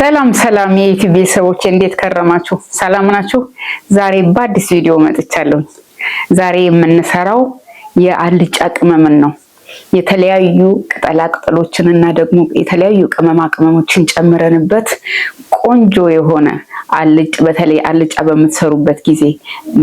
ሰላም የዩቲዩብ ሰዎች እንዴት ከረማችሁ? ሰላም ናችሁ? ዛሬ በአዲስ ቪዲዮ መጥቻለሁ። ዛሬ የምንሰራው የአልጫ ቅመምን ነው። የተለያዩ ቅጠላ ቅጠሎችን እና ደግሞ የተለያዩ ቅመማ ቅመሞችን ጨምረንበት ቆንጆ የሆነ በተለይ አልጫ በምትሰሩበት ጊዜ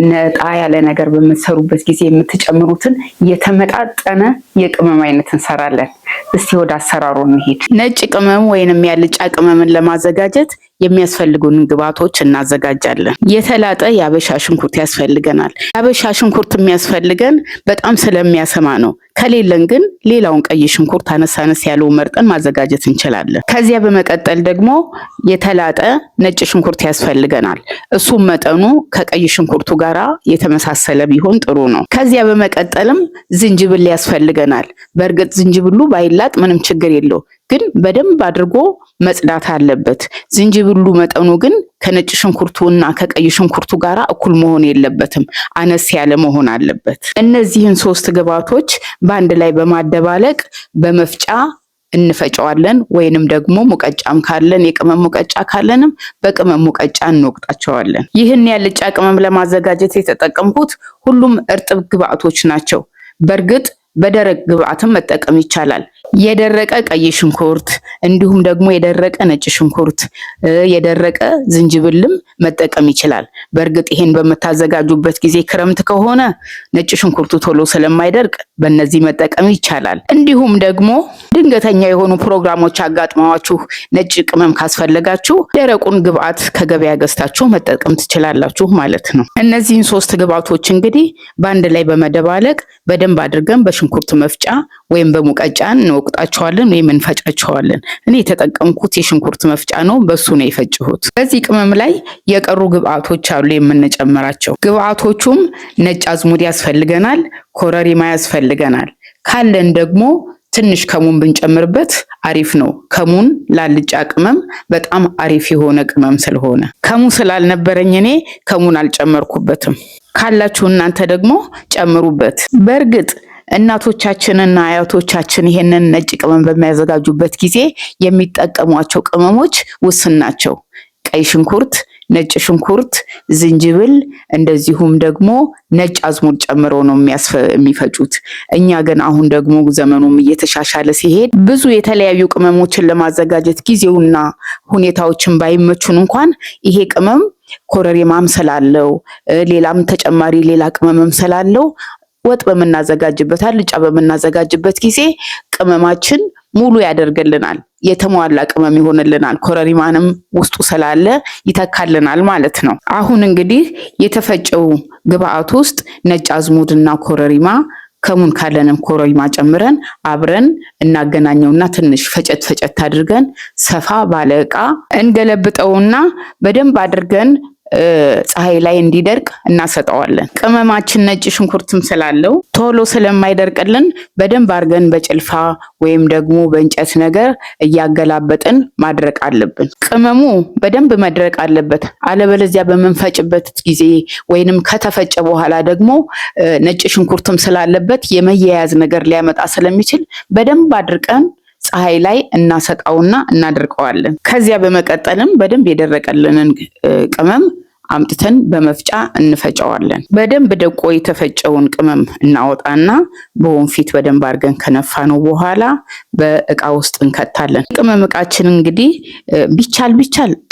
ነጣ ያለ ነገር በምትሰሩበት ጊዜ የምትጨምሩትን የተመጣጠነ የቅመም አይነት እንሰራለን። እስቲ ወደ አሰራሩ እንሂድ። ነጭ ቅመም ወይንም የአልጫ ቅመምን ለማዘጋጀት የሚያስፈልጉን ግብአቶች እናዘጋጃለን። የተላጠ የአበሻ ሽንኩርት ያስፈልገናል። የአበሻ ሽንኩርት የሚያስፈልገን በጣም ስለሚያሰማ ነው። ከሌለን ግን ሌላውን ቀይ ሽንኩርት አነስ ያለው መርጠን ማዘጋጀት እንችላለን። ከዚያ በመቀጠል ደግሞ የተላጠ ነጭ ሽንኩርት ያስፈልገናል። እሱም መጠኑ ከቀይ ሽንኩርቱ ጋራ የተመሳሰለ ቢሆን ጥሩ ነው። ከዚያ በመቀጠልም ዝንጅብል ያስፈልገናል። በእርግጥ ዝንጅብሉ ባይላጥ ምንም ችግር የለው፣ ግን በደንብ አድርጎ መጽዳት አለበት። ዝንጅብሉ መጠኑ ግን ከነጭ ሽንኩርቱ እና ከቀይ ሽንኩርቱ ጋራ እኩል መሆን የለበትም፣ አነስ ያለ መሆን አለበት። እነዚህን ሶስት ግብአቶች በአንድ ላይ በማደባለቅ በመፍጫ እንፈጨዋለን። ወይንም ደግሞ ሙቀጫም ካለን የቅመም ሙቀጫ ካለንም በቅመም ሙቀጫ እንወቅጣቸዋለን። ይህን የአልጫ ቅመም ለማዘጋጀት የተጠቀምኩት ሁሉም እርጥብ ግብአቶች ናቸው። በእርግጥ በደረቅ ግብአትም መጠቀም ይቻላል። የደረቀ ቀይ ሽንኩርት እንዲሁም ደግሞ የደረቀ ነጭ ሽንኩርት፣ የደረቀ ዝንጅብልም መጠቀም ይችላል። በእርግጥ ይሄን በመታዘጋጁበት ጊዜ ክረምት ከሆነ ነጭ ሽንኩርቱ ቶሎ ስለማይደርቅ በእነዚህ መጠቀም ይቻላል። እንዲሁም ደግሞ ድንገተኛ የሆኑ ፕሮግራሞች አጋጥመዋችሁ ነጭ ቅመም ካስፈለጋችሁ ደረቁን ግብአት ከገበያ ገዝታችሁ መጠቀም ትችላላችሁ ማለት ነው። እነዚህን ሶስት ግብአቶች እንግዲህ በአንድ ላይ በመደባለቅ በደንብ አድርገን በሽንኩርት መፍጫ ወይም በሙቀጫ እንወቅጣቸዋለን ወይም እንፈጫቸዋለን። እኔ የተጠቀምኩት የሽንኩርት መፍጫ ነው፣ በሱ ነው የፈጨሁት። በዚህ ቅመም ላይ የቀሩ ግብአቶች አሉ የምንጨምራቸው። ግብአቶቹም ነጭ አዝሙድ ያስፈልገናል፣ ኮረሪማ ያስፈልገናል። ካለን ደግሞ ትንሽ ከሙን ብንጨምርበት አሪፍ ነው። ከሙን ለአልጫ ቅመም በጣም አሪፍ የሆነ ቅመም ስለሆነ፣ ከሙን ስላልነበረኝ እኔ ከሙን አልጨመርኩበትም። ካላችሁ እናንተ ደግሞ ጨምሩበት። በእርግጥ እናቶቻችንና አያቶቻችን ይሄንን ነጭ ቅመም በሚያዘጋጁበት ጊዜ የሚጠቀሟቸው ቅመሞች ውስን ናቸው። ቀይ ሽንኩርት፣ ነጭ ሽንኩርት፣ ዝንጅብል እንደዚሁም ደግሞ ነጭ አዝሙድ ጨምረው ነው የሚፈጩት። እኛ ግን አሁን ደግሞ ዘመኑም እየተሻሻለ ሲሄድ ብዙ የተለያዩ ቅመሞችን ለማዘጋጀት ጊዜውና ሁኔታዎችን ባይመቹን እንኳን ይሄ ቅመም ኮረሪማም ስላለው ሌላም ተጨማሪ ሌላ ቅመምም ስላለው ወጥ በመናዘጋጅበት አልጫ በመናዘጋጅበት ጊዜ ቅመማችን ሙሉ ያደርግልናል፣ የተሟላ ቅመም ይሆንልናል። ኮረሪማንም ውስጡ ስላለ ይተካልናል ማለት ነው። አሁን እንግዲህ የተፈጨው ግብአት ውስጥ ነጭ አዝሙድና ኮረሪማ፣ ከሙን ካለንም ኮረሪማ ጨምረን አብረን እናገናኘውና ትንሽ ፈጨት አድርገን ሰፋ ባለ ዕቃ እንገለብጠውና በደንብ አድርገን ፀሐይ ላይ እንዲደርቅ እናሰጠዋለን። ቅመማችን ነጭ ሽንኩርትም ስላለው ቶሎ ስለማይደርቅልን በደንብ አድርገን በጭልፋ ወይም ደግሞ በእንጨት ነገር እያገላበጥን ማድረቅ አለብን። ቅመሙ በደንብ መድረቅ አለበት። አለበለዚያ በምንፈጭበት ጊዜ ወይንም ከተፈጨ በኋላ ደግሞ ነጭ ሽንኩርትም ስላለበት የመያያዝ ነገር ሊያመጣ ስለሚችል በደንብ አድርቀን ፀሐይ ላይ እናሰጣውና እናደርቀዋለን። ከዚያ በመቀጠልም በደንብ የደረቀልንን ቅመም አምጥተን በመፍጫ እንፈጨዋለን። በደንብ ደቆ የተፈጨውን ቅመም እናወጣና በወንፊት በደንብ አድርገን ከነፋነው በኋላ በእቃ ውስጥ እንከታለን። ቅመም እቃችን እንግዲህ ቢቻል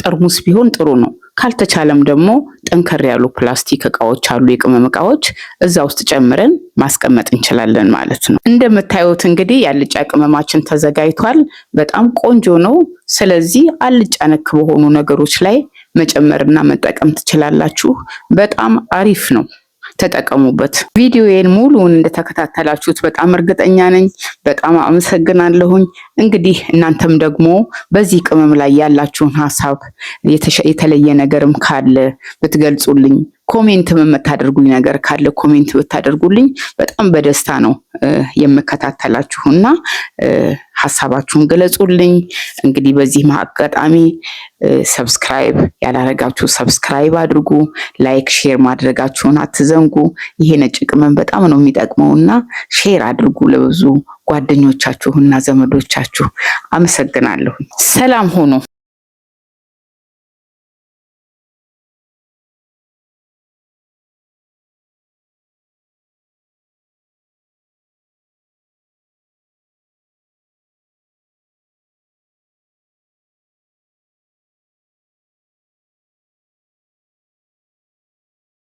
ጠርሙስ ቢሆን ጥሩ ነው። ካልተቻለም ደግሞ ጠንከር ያሉ ፕላስቲክ እቃዎች አሉ፣ የቅመም እቃዎች፣ እዛ ውስጥ ጨምረን ማስቀመጥ እንችላለን ማለት ነው። እንደምታዩት እንግዲህ የአልጫ ቅመማችን ተዘጋጅቷል። በጣም ቆንጆ ነው። ስለዚህ አልጫ ነክ በሆኑ ነገሮች ላይ መጨመርና መጠቀም ትችላላችሁ። በጣም አሪፍ ነው። ተጠቀሙበት። ቪዲዮዬን ሙሉውን እንደተከታተላችሁት በጣም እርግጠኛ ነኝ። በጣም አመሰግናለሁኝ። እንግዲህ እናንተም ደግሞ በዚህ ቅመም ላይ ያላችሁን ሐሳብ የተለየ ነገርም ካለ ብትገልጹልኝ፣ ኮሜንትም የምታደርጉኝ ነገር ካለ ኮሜንት ብታደርጉልኝ በጣም በደስታ ነው የምከታተላችሁና ሐሳባችሁን ገለጹልኝ። እንግዲህ በዚህ አጋጣሚ ሰብስክራይብ ያላረጋችሁ ሰብስክራይብ አድርጉ፣ ላይክ ሼር ማድረጋችሁን አትዘንጉ። ይሄ ነጭ ቅመም በጣም ነው የሚጠቅመውና ሼር አድርጉ ለብዙ ጓደኞቻችሁና ዘመዶቻችሁ። አመሰግናለሁ። ሰላም ሁኑ።